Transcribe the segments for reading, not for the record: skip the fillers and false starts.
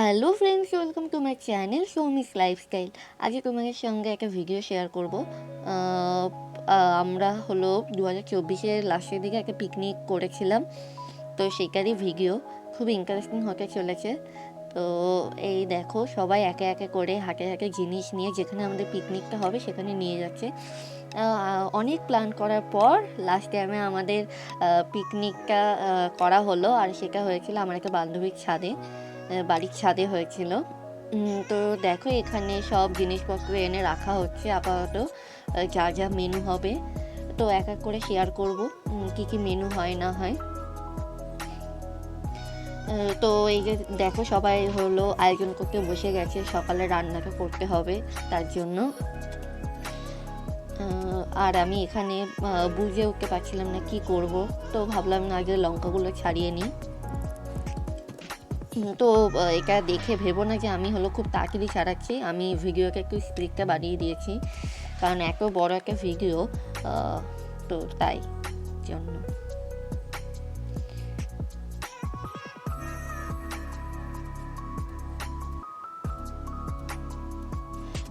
Hello friends, welcome to my channel Soumi's lifestyle. আজকে তোমাদের সঙ্গে একটা ভিডিও শেয়ার করব। আমরা হলো 2024-এর লাস্টের দিকে একটা পিকনিক করেছিলাম, তো সেটারই ভিডিও। খুব ইন্টারেস্টিং হতে চলেছে। তো এই দেখো, সবাই একে একে করে হাতে হাতে জিনিস নিয়ে যেখানে আমাদের পিকনিকটা হবে সেখানে নিয়ে যাচ্ছে। অনেক প্ল্যান করার পর লাস্ট টাইমে আমাদের পিকনিকটা করা হলো, আর সেটা হয়েছিল আমার একটা বান্ধবীর ছাদে, বাড়ির ছাদে হয়েছিল। তো দেখো, এখানে সব জিনিসপত্র এনে রাখা হচ্ছে আপাতত, যা যা মেনু হবে। তো এক এক করে শেয়ার করব কি কি মেনু হয় না হয়। তো এই যে দেখো, সবাই হলো আয়োজন করতে বসে গেছে, সকালে রান্নাটা করতে হবে তার জন্য। আর আমি এখানে বুঝে উঠতে পারছিলাম না কি করব, তো ভাবলাম না আগে লঙ্কাগুলো ছাড়িয়ে নিই। তো এটা দেখে ভেবো না যে আমি হলো খুব তাড়াতাড়ি ছাড়াচ্ছি, আমি ভিডিওকে একটু স্পিডটা বাড়িয়ে দিয়েছি, কারণ এত বড় একটা ভিডিও, তো তাই জন্য।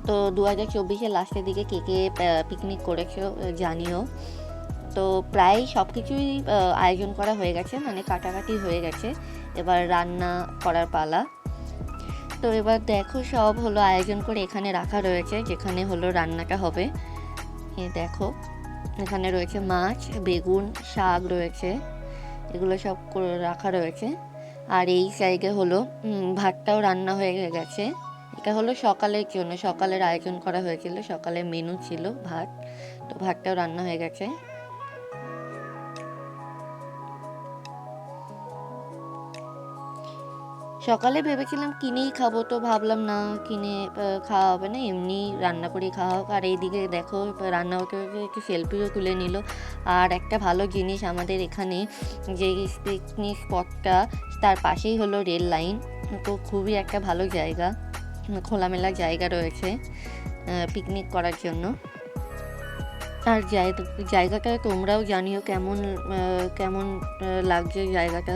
তো 2024-এর লাস্টের দিকে কে কে পিকনিক করেছো জানিও। তো প্রায় সব কিছুই আয়োজন করা হয়ে গেছে, মানে কাটাকাটি হয়ে গেছে, এবার রান্না করার পালা। তো এবার দেখো, সব হলো আয়োজন করে এখানে রাখা রয়েছে যেখানে হলো রান্নাটা হবে। এই দেখো, এখানে রয়েছে মাছ, বেগুন, শাক রয়েছে, এগুলো সব করে রাখা রয়েছে। আর এই সাইডে হলো ভাতটাও রান্না হয়ে গেছে। এটা হলো সকালের জন্য, সকালের আয়োজন করা হয়েছিল, সকালের মেনু ছিল ভাত, তো ভাতটাও রান্না হয়ে গেছে। সকালে ভেবেছিলাম কিনেই খাবো, তো ভাবলাম না, কিনে খাওয়া হবে না, এমনি রান্না করেই খাওয়া হোক। আর এইদিকে দেখো, রান্না হতে হতে একটু সেলফিও তুলে নিল। আর একটা ভালো জিনিস, আমাদের এখানে যে পিকনিক স্পটটা, তার পাশেই হলো রেল লাইন, তো খুবই একটা ভালো জায়গা, খোলামেলা জায়গা রয়েছে পিকনিক করার জন্য। আর জায়গাটা তোমরাও জানিও কেমন কেমন লাগছে জায়গাটা,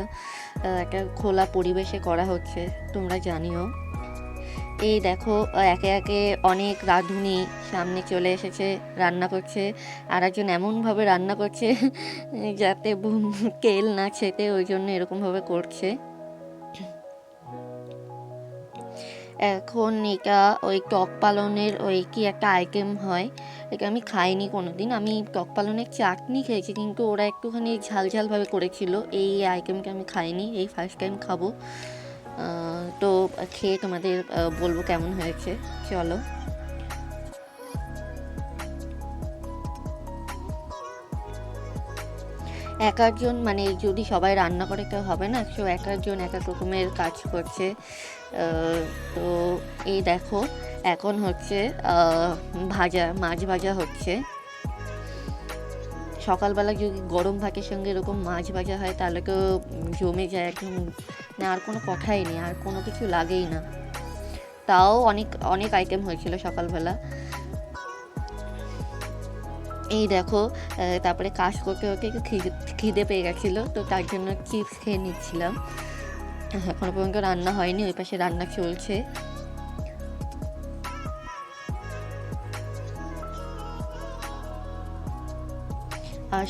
একটা খোলা পরিবেশে করা হচ্ছে, তোমরা জানিও। এই দেখো, একে একে অনেক রাঁধুনি সামনে চলে এসেছে, রান্না করছে। আর একজন এমনভাবে রান্না করছে যাতে তেল না ছেটে, ওই জন্য এরকমভাবে করছে। এখন এটা ওই টক পালনের ওই কি একটা আইটেম হয়, এটা আমি খাইনি কোনো দিন। আমি টক পালনের চাটনি খেয়েছি, কিন্তু ওরা একটুখানি ঝাল ঝালভাবে করেছিল, এই আইটেমটা আমি খাইনি, এই ফার্স্ট টাইম খাবো। তো খেয়ে তোমাদের বলবো কেমন হয়েছে, চলো। এক একজন, মানে যদি সবাই রান্না করে কেউ হবে না, সো এক একজন এক এক রকমের কাজ করছে। তো এই দেখো, এখন হচ্ছে মাছ ভাজা হচ্ছে। সকালবেলা যদি গরম ভাতের সঙ্গে এরকম মাছ ভাজা হয় তাহলে তো জমে যায় একদম, না আর কোনো কথাই নেই, আর কোনো কিছু লাগেই না। তাও অনেক অনেক আইটেম হয়েছিল সকালবেলা। এই দেখো, তারপরে কাজ করতে করতে একটু খিদে পেয়ে গেছিলো, তো তার জন্য চিপস খেয়ে নিচ্ছিলাম। এখনো পর্যন্ত রান্না হয়নি, ওই পাশে রান্না চলছে। আর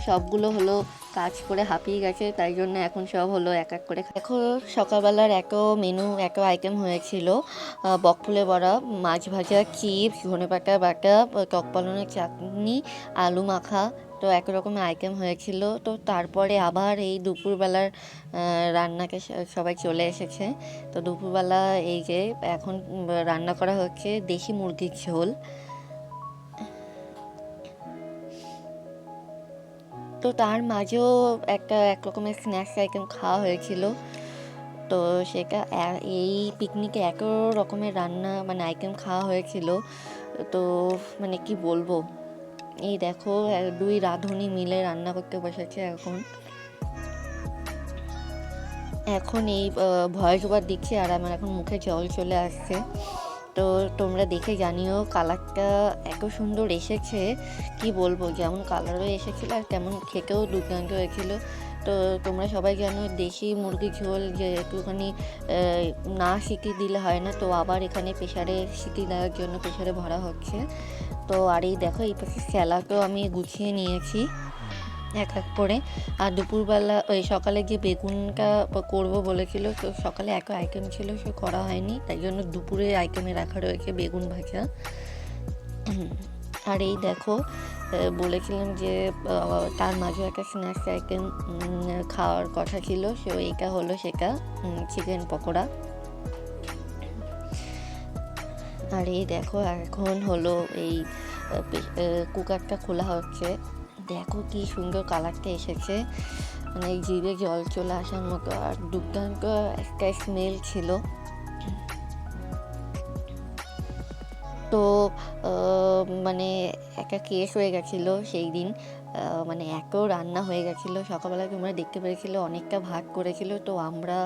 সবগুলো হলো কাজ করে হাঁপিয়ে গেছে, তাই জন্য এখন সব হলো এক এক করে। এখন সকালবেলার মেনু আইটেম হয়েছিল, বকফুলের বড়া, মাছ ভাজা, চিপস, ধনেপাতা বাটা, টক পালনের চাটনি, আলু মাখা, তো এক রকমের আইটেম হয়েছিল। তো তারপরে আবার এই দুপুরবেলার রান্নাকে সবাই চলে এসেছে। তো দুপুরবেলা এই যে এখন রান্না করা হচ্ছে দেশি মুরগির ঝোল। তো তার মাঝেও এক রকমের স্ন্যাক্স আইটেম খাওয়া হয়েছিল। তো সেটা এই পিকনিকে এত রকমের রান্না, মানে আইটেম খাওয়া হয়েছিল, তো মানে কি বলবো। এই দেখো, দুই রাঁধুনি মিলে রান্না করতে বসেছে। এখন এই ভয়েস ওভার দিচ্ছি, আর আমার এখন মুখে জল চলে আসছে। তো তোমরা দেখে জানিও, কালারটা এত সুন্দর এসেছে, কি বলবো, যেমন কালারও এসেছিলো আর তেমন খেতেও দুর্দান্ত হয়েছিল। তো তোমরা সবাই জানো দেশি মুরগির ঝোল যে একটুখানি না সিটি দিলে হয় না, তো আবার এখানে প্রেশারে সিটি দেওয়ার জন্য প্রেশারে ভরা হচ্ছে। তো আর এই দেখো এই পাশে স্যালাডও আমি গুছিয়ে নিয়েছি এক এক করে। আর দুপুরবেলা ওই সকালে যে বেগুনটা করবো বলেছিল, তো সকালে এক আইটেম ছিল সে করা হয়নি, তাই জন্য দুপুরে আইটেমে রাখা রয়েছে বেগুন ভাজা। আর এই দেখো বলেছিলাম যে তার মাঝে একটা স্ন্যাক্স আইটেম খাওয়ার কথা ছিল, সে এইটা হলো সেটা চিকেন পকোড়া। আর এই দেখো এখন হলো এই কুকারটা খোলা হচ্ছে, দেখো কি সুন্দর কালারটা এসেছে, মানে জিভে জল চলে আসার মতো, আর দুর্দান্ত একটা স্মেল ছিল। তো মানে একটা কেস হয়ে গেছিলো সেই দিন, মানে এত রান্না হয়ে গেছিলো, সকালবেলা তোমরা দেখতে পেরেছিলো অনেকটা ভাগ করেছিল। তো আমরা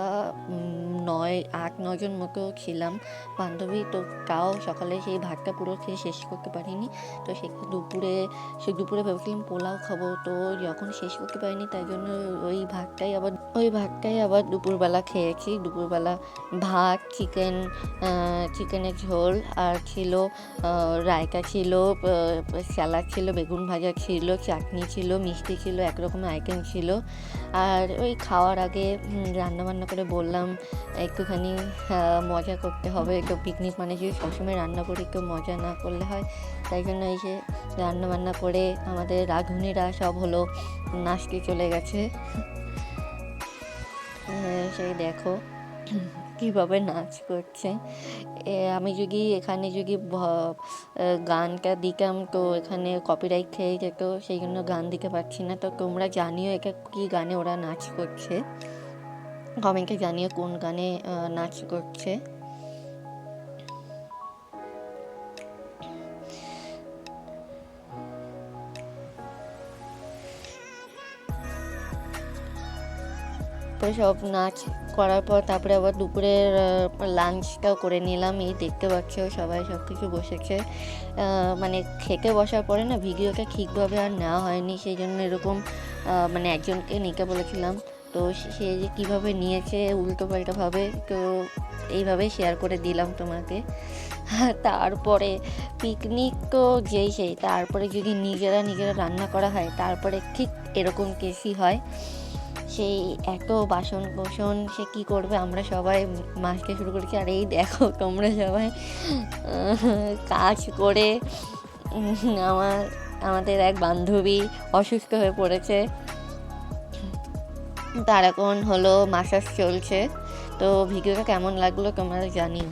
8-9 জন মতো ছিলাম বান্ধবী, তো তাও সকালে সেই ভাতটা পুরো খেয়ে শেষ করতে পারিনি। তো সেটা দুপুরে ভেবেছিলাম পোলাও খাবো, তো যখন শেষ করতে পারিনি তাই জন্য ওই ভাতটাই আবার দুপুরবেলা খেয়েছি। দুপুরবেলা ভাত, চিকেনের ঝোল, আর ছিল রায়তা ছিল, স্যালাড ছিল, বেগুন ভাজা ছিল, চাটনি ছিল, মিষ্টি ছিল, একরকমের আইটেম ছিল। আর ওই খাওয়ার আগে রান্নাবান্না করে বললাম একটুখানি মজা করতে হবে, একটু পিকনিক মানে যদি সবসময় রান্না করি একটু মজা না করলে হয়, তাই জন্য এই যে রান্নাবান্না করে আমাদের রাঁধুনিরা সব হলো নাচতে চলে গেছে। সেই দেখো কীভাবে নাচ করছে। আমি যদি এখানে গানটা দিতাম তো এখানে কপিরাইট খেয়ে যেত, সেই জন্য গান দিতে পারছি না। তো তোমরা জানিও এটা কী গানে ওরা নাচ করছে, কমেন্টে জানিও কোন গানে নাচ করছে। তো সব নাচ করার পর তারপরে আবার দুপুরের লাঞ্চটাও করে নিলাম। এই দেখতে পাচ্ছ সবাই সব কিছু বসেছে, মানে খেতে বসার পরে না ভিডিওটা ঠিকভাবে আর নেওয়া হয়নি, সেই জন্য এরকম মানে একজনকে নিতে বলেছিলাম, তো সে যে কীভাবে নিয়েছে উল্টোপাল্টাভাবে, তো এইভাবেই শেয়ার করে দিলাম তোমাকে। তারপরে পিকনিক তো সেই তারপরে যদি নিজেরা রান্না করা হয় তারপরে ঠিক এরকম কেসই হয়, সেই এত বাসন কোসন সে কী করবে, আমরা সবাই মাজতে শুরু করেছি। আর এই দেখো তোমরা সবাই কাজ করে আমাদের এক বান্ধবী অসুস্থ হয়ে পড়েছে, তার এখন হলো মাসাজ চলছে। তো ভিডিওটা কেমন লাগলো তোমরা জানিও।